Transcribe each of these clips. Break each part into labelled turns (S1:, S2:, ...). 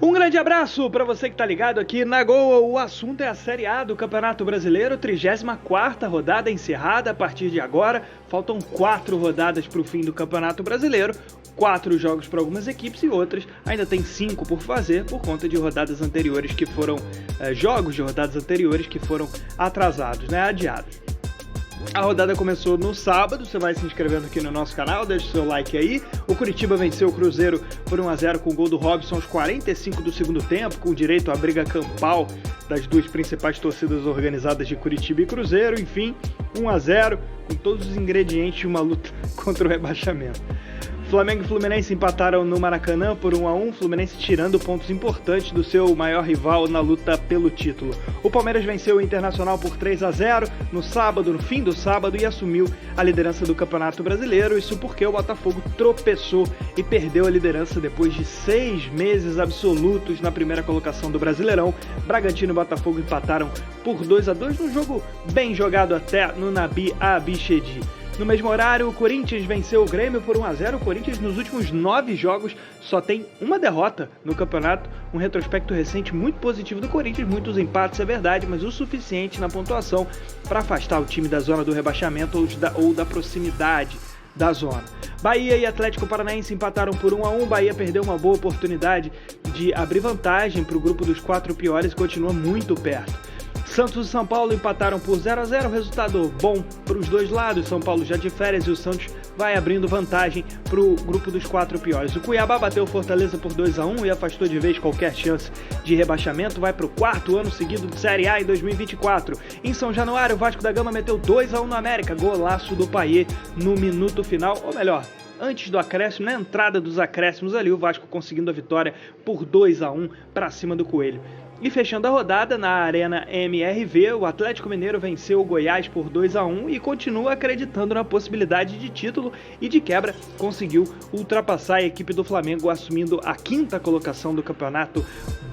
S1: Um grande abraço para você que tá ligado aqui na Goa. O assunto é a Série A do Campeonato Brasileiro, 34ª rodada encerrada a partir de agora. Faltam 4 rodadas para o fim do Campeonato Brasileiro, 4 jogos para algumas equipes e outras ainda tem 5 por fazer por conta de rodadas anteriores que foram jogos de rodadas anteriores que foram atrasados, adiados. A rodada começou no sábado, você vai se inscrevendo aqui no nosso canal, deixa o seu like aí. O Curitiba venceu o Cruzeiro por 1-0 com o gol do Robson aos 45 do segundo tempo, com direito à briga campal das duas principais torcidas organizadas de Curitiba e Cruzeiro. Enfim, 1-0 com todos os ingredientes de uma luta contra o rebaixamento. Flamengo e Fluminense empataram no Maracanã por 1-1, Fluminense tirando pontos importantes do seu maior rival na luta pelo título. O Palmeiras venceu o Internacional por 3-0 no sábado, no fim do sábado, e assumiu a liderança do Campeonato Brasileiro. Isso porque o Botafogo tropeçou e perdeu a liderança depois de 6 meses absolutos na primeira colocação do Brasileirão. Bragantino e Botafogo empataram por 2-2 num jogo bem jogado até no Nabi Abichedi. No mesmo horário, o Corinthians venceu o Grêmio por 1-0. O Corinthians, nos últimos 9 jogos, só tem uma derrota no campeonato. Um retrospecto recente muito positivo do Corinthians. Muitos empates, é verdade, mas o suficiente na pontuação para afastar o time da zona do rebaixamento ou da proximidade da zona. Bahia e Atlético Paranaense empataram por 1-1. Bahia perdeu uma boa oportunidade de abrir vantagem para o grupo dos 4 piores e continua muito perto. Santos e São Paulo empataram por 0-0, resultado bom para os dois lados. São Paulo já de férias e o Santos vai abrindo vantagem para o grupo dos 4 piores. O Cuiabá bateu o Fortaleza por 2-1 e afastou de vez qualquer chance de rebaixamento. Vai para o 4º ano seguido de Série A em 2024. Em São Januário, o Vasco da Gama meteu 2-1 no América, golaço do Payet no minuto final, ou melhor, antes do acréscimo, na entrada dos acréscimos ali, o Vasco conseguindo a vitória por 2-1 para cima do Coelho. E fechando a rodada, na Arena MRV, o Atlético Mineiro venceu o Goiás por 2-1 e continua acreditando na possibilidade de título e de quebra conseguiu ultrapassar a equipe do Flamengo, assumindo a 5ª colocação do Campeonato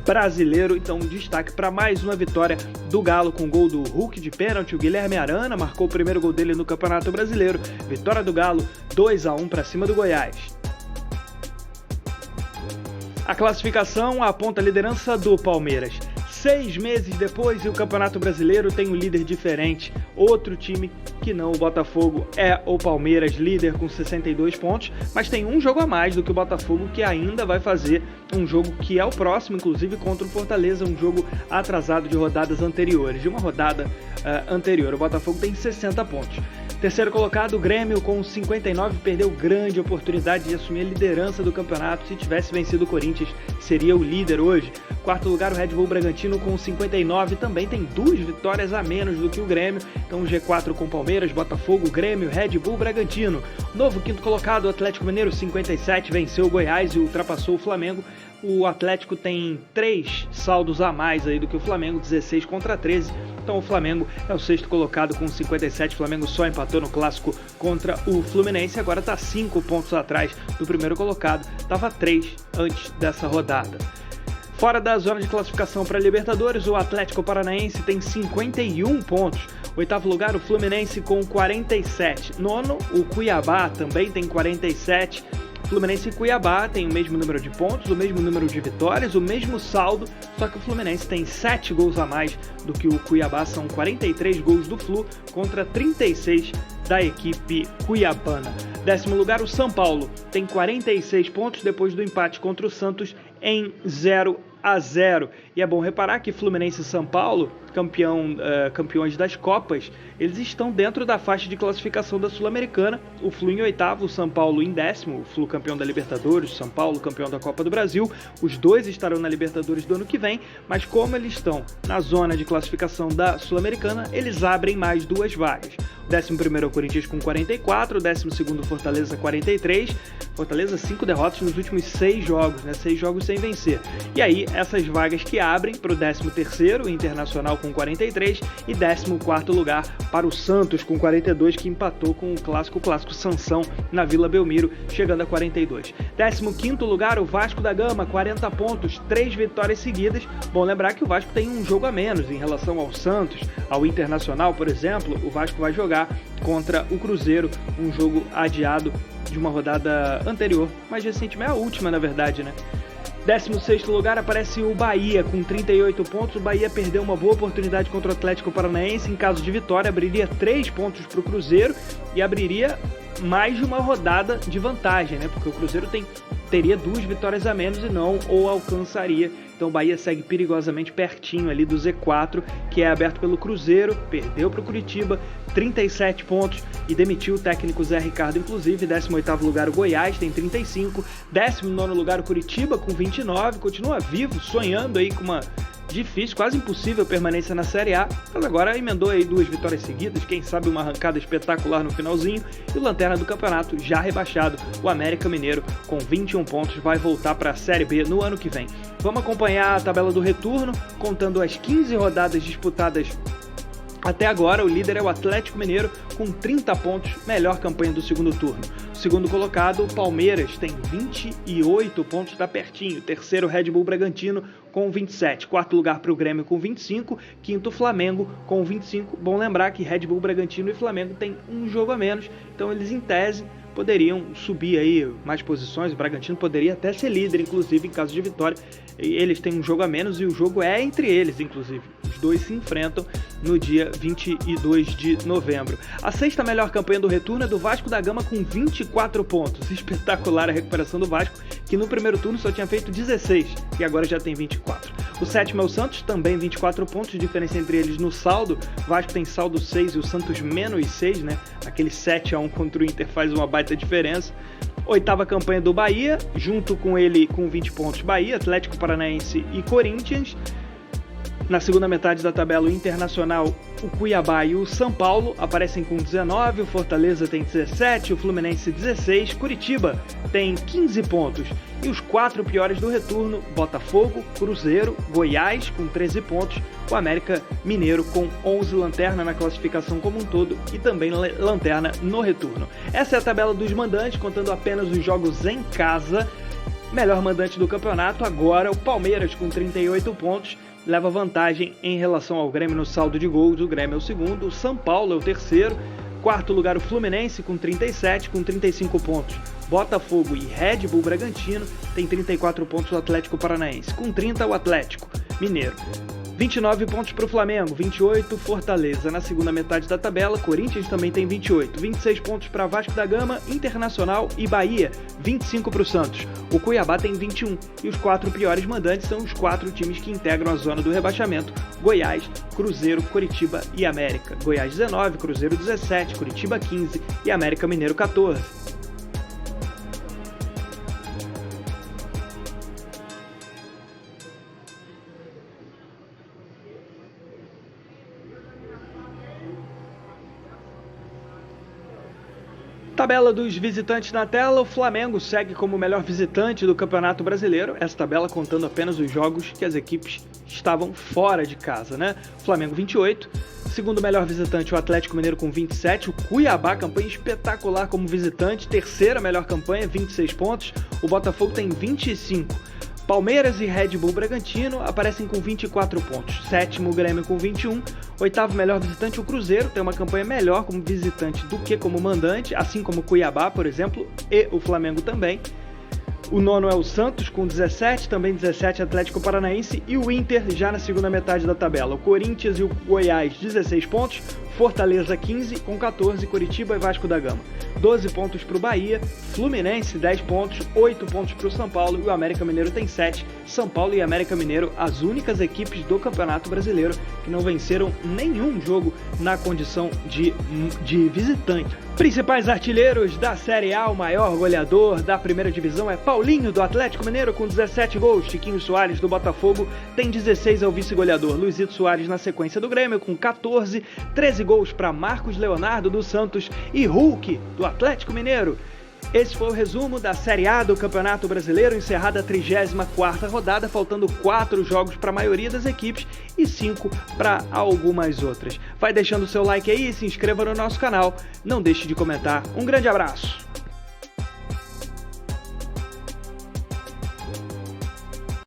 S1: Brasileiro. Então, destaque para mais uma vitória do Galo com gol do Hulk de pênalti. O Guilherme Arana marcou o primeiro gol dele no Campeonato Brasileiro. Vitória do Galo, 2-1 para cima do Goiás. A classificação aponta a liderança do Palmeiras. 6 meses depois e o Campeonato Brasileiro tem um líder diferente. Outro time que não o Botafogo é o Palmeiras, líder com 62 pontos, mas tem um jogo a mais do que o Botafogo, que ainda vai fazer um jogo que é o próximo, inclusive contra o Fortaleza, um jogo atrasado de rodadas anteriores. De uma rodada anterior, o Botafogo tem 60 pontos. Terceiro colocado, o Grêmio, com 59, perdeu grande oportunidade de assumir a liderança do campeonato. Se tivesse vencido o Corinthians, seria o líder hoje. Quarto lugar, o Red Bull Bragantino, com 59, também tem 2 vitórias a menos do que o Grêmio. Então, o G4 com Palmeiras, Botafogo, Grêmio, Red Bull Bragantino. Novo quinto colocado, o Atlético Mineiro, 57, venceu o Goiás e ultrapassou o Flamengo. O Atlético tem 3 saldos a mais aí do que o Flamengo, 16 contra 13. Então o Flamengo é o 6º colocado com 57. O Flamengo só empatou no clássico contra o Fluminense. Agora está 5 pontos atrás do primeiro colocado. Estava 3 antes dessa rodada. Fora da zona de classificação para Libertadores, o Atlético Paranaense tem 51 pontos. Oitavo lugar, o Fluminense com 47. Nono, o Cuiabá também tem 47. Fluminense e Cuiabá têm o mesmo número de pontos, o mesmo número de vitórias, o mesmo saldo, só que o Fluminense tem 7 gols a mais do que o Cuiabá, são 43 gols do Flu contra 36 da equipe cuiabana. Décimo lugar, o São Paulo tem 46 pontos depois do empate contra o Santos em 0-0. E é bom reparar que Fluminense e São Paulo, campeões das Copas, eles estão dentro da faixa de classificação da Sul-Americana. O Flu em 8º, o São Paulo em 10º, o Flu campeão da Libertadores, o São Paulo campeão da Copa do Brasil. Os dois estarão na Libertadores do ano que vem, mas como eles estão na zona de classificação da Sul-Americana, eles abrem mais 2 vagas. O 11º é o Corinthians com 44, o 12º Fortaleza 43. Fortaleza 5 derrotas nos últimos 6 jogos, 6 jogos sem vencer. E aí essas vagas que abrem para o 13º, o Internacional com 43, e 14º lugar para o Santos com 42, que empatou com o clássico Sansão na Vila Belmiro, chegando a 42. 15º lugar, o Vasco da Gama, 40 pontos, 3 vitórias seguidas. Bom lembrar que o Vasco tem um jogo a menos em relação ao Santos, ao Internacional, por exemplo. O Vasco vai jogar contra o Cruzeiro, um jogo adiado de uma rodada anterior, mais recentemente, a última na verdade, 16º lugar aparece o Bahia com 38 pontos. O Bahia perdeu uma boa oportunidade contra o Atlético Paranaense. Em caso de vitória, abriria 3 pontos para o Cruzeiro e abriria mais de uma rodada de vantagem, né? Porque o Cruzeiro teria 2 vitórias a menos e não ou alcançaria. Então o Bahia segue perigosamente pertinho ali do Z4, que é aberto pelo Cruzeiro, perdeu para o Curitiba, 37 pontos e demitiu o técnico Zé Ricardo, inclusive. 18º lugar o Goiás, tem 35, 19º lugar o Curitiba com 29, continua vivo, sonhando aí com uma difícil, quase impossível permanência na Série A, mas agora emendou aí 2 vitórias seguidas, quem sabe uma arrancada espetacular no finalzinho, e o lanterna do campeonato já rebaixado, o América Mineiro com 21 pontos, vai voltar para a Série B no ano que vem. Vamos acompanhar a tabela do retorno, contando as 15 rodadas disputadas até agora. O líder é o Atlético Mineiro com 30 pontos, melhor campanha do segundo turno. Segundo colocado, o Palmeiras tem 28 pontos, está pertinho. Terceiro, Red Bull Bragantino com 27. Quarto lugar para o Grêmio com 25. Quinto, Flamengo com 25. Bom lembrar que Red Bull Bragantino e Flamengo têm um jogo a menos, então eles em tese poderiam subir aí mais posições. O Bragantino poderia até ser líder, inclusive, em caso de vitória. Eles têm um jogo a menos e o jogo é entre eles, inclusive. Os dois se enfrentam no dia 22 de novembro. A sexta melhor campanha do retorno é do Vasco da Gama com 24 pontos. Espetacular a recuperação do Vasco, que no primeiro turno só tinha feito 16 e agora já tem 24. O sétimo é o Santos, também 24 pontos, diferença entre eles no saldo. O Vasco tem saldo 6 e o Santos menos 6, né? Aquele 7-1 contra o Inter faz uma baita diferença. Oitava campanha do Bahia, junto com ele com 20 pontos Bahia, Atlético Paranaense e Corinthians. Na segunda metade da tabela, o Internacional, o Cuiabá e o São Paulo aparecem com 19, o Fortaleza tem 17, o Fluminense 16, Curitiba tem 15 pontos. E os 4 piores do retorno, Botafogo, Cruzeiro, Goiás com 13 pontos, o América Mineiro com 11, lanterna na classificação como um todo e também lanterna no retorno. Essa é a tabela dos mandantes, contando apenas os jogos em casa. Melhor mandante do campeonato agora, o Palmeiras com 38 pontos, leva vantagem em relação ao Grêmio no saldo de gols. O Grêmio é o segundo, o São Paulo é o terceiro. Quarto lugar o Fluminense com 37, com 35 pontos. Botafogo e Red Bull Bragantino tem 34 pontos o Atlético Paranaense. Com 30 o Atlético Mineiro. 29 pontos para o Flamengo, 28 Fortaleza. Na segunda metade da tabela, Corinthians também tem 28. 26 pontos para Vasco da Gama, Internacional e Bahia. 25 para o Santos. O Cuiabá tem 21. E os 4 piores mandantes são os 4 times que integram a zona do rebaixamento: Goiás, Cruzeiro, Coritiba e América. Goiás 19, Cruzeiro 17, Coritiba 15 e América Mineiro 14. Tabela dos visitantes na tela, o Flamengo segue como o melhor visitante do Campeonato Brasileiro, essa tabela contando apenas os jogos que as equipes estavam fora de casa, né? Flamengo 28, segundo melhor visitante o Atlético Mineiro com 27, o Cuiabá, campanha espetacular como visitante, terceira melhor campanha, 26 pontos, o Botafogo tem 25. Palmeiras e Red Bull Bragantino aparecem com 24 pontos. Sétimo, o Grêmio com 21. Oitavo melhor visitante, o Cruzeiro, tem uma campanha melhor como visitante do que como mandante, assim como o Cuiabá, por exemplo, e o Flamengo também. O nono é o Santos com 17, também 17 Atlético Paranaense e o Inter já na segunda metade da tabela. O Corinthians e o Goiás 16 pontos, Fortaleza 15 com 14, Curitiba e Vasco da Gama. 12 pontos para o Bahia, Fluminense 10 pontos, 8 pontos para o São Paulo e o América Mineiro tem 7. São Paulo e América Mineiro, as únicas equipes do Campeonato Brasileiro que não venceram nenhum jogo na condição de visitante. Principais artilheiros da Série A, o maior goleador da primeira divisão é Paulinho, do Atlético Mineiro, com 17 gols. Chiquinho Soares, do Botafogo, tem 16, é o vice-goleador. Luizito Soares na sequência do Grêmio, com 14, 13 gols para Marcos Leonardo, do Santos, e Hulk, do Atlético Mineiro. Esse foi o resumo da Série A do Campeonato Brasileiro, encerrada a 34ª rodada, faltando 4 jogos para a maioria das equipes e 5 para algumas outras. Vai deixando o seu like aí e se inscreva no nosso canal. Não deixe de comentar. Um grande abraço!